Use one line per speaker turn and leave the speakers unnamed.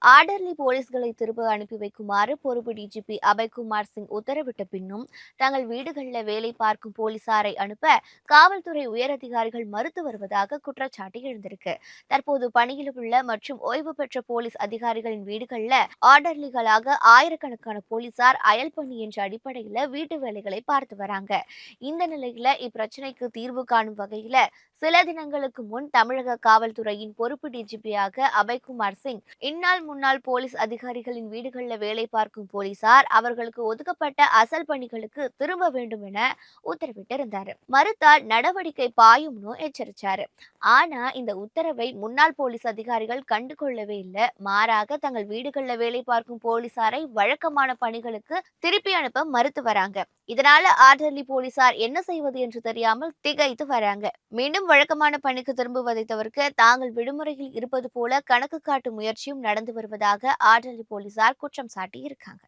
Orderly போலீஸ்களை திரும்ப அனுப்பி வைக்குமாறு பொறுப்பு டிஜிபி அபய்குமார் சிங் உத்தரவிட்ட பின்னும் தங்கள் வீடுகளில் வேலை பார்க்கும் போலீசாரை அனுப்ப காவல்துறை உயரதிகாரிகள் மறுத்து வருவதாக குற்றச்சாட்டு எழுந்திருக்கு. தற்போது பணியில் உள்ள மற்றும் ஓய்வு பெற்ற போலீஸ் அதிகாரிகளின் வீடுகளில் ஆர்டர்லிகளாக ஆயிரக்கணக்கான போலீசார் அயல் பணி என்ற அடிப்படையில் வீட்டு வேலைகளை பார்த்து வராங்க. இந்த நிலையில இப்பிரச்சினைக்கு தீர்வு காணும் வகையில சில தினங்களுக்கு முன் தமிழக காவல்துறையின் பொறுப்பு டிஜிபியாக அபய்குமார் சிங் இந்நாள் முன்னாள் போலீஸ் அதிகாரிகளின் வீடுகளில் வேலை பார்க்கும் போலீசார் அவர்களுக்கு ஒதுக்கப்பட்ட அசல் பணிகளுக்கு திரும்ப வேண்டும் என உத்தரவிட்டிருந்தாரு. மறுத்தால் நடவடிக்கை பாயும்னு எச்சரிச்சாரு. ஆனா இந்த உத்தரவை முன்னாள் போலீஸ் அதிகாரிகள் கண்டுகொள்ளவே இல்லை. மாறாக தங்கள் வீடுகளில் வேலை பார்க்கும் போலீசாரை வழக்கமான பணிகளுக்கு திருப்பி அனுப்ப மறுத்து வராங்க. இதனால ஆர்டர்லி போலீசார் என்ன செய்வது என்று தெரியாமல் திகைத்து வராங்க. மீண்டும் வழக்கமான பணிக்கு திரும்புவதை தவிர்க்க தாங்கள் விடுமுறையில் இருப்பது போல கணக்கு காட்டும் முயற்சியும் நடந்து வருவதாக ஆர்டர்லி போலீசார் குற்றம் சாட்டி இருக்காங்க.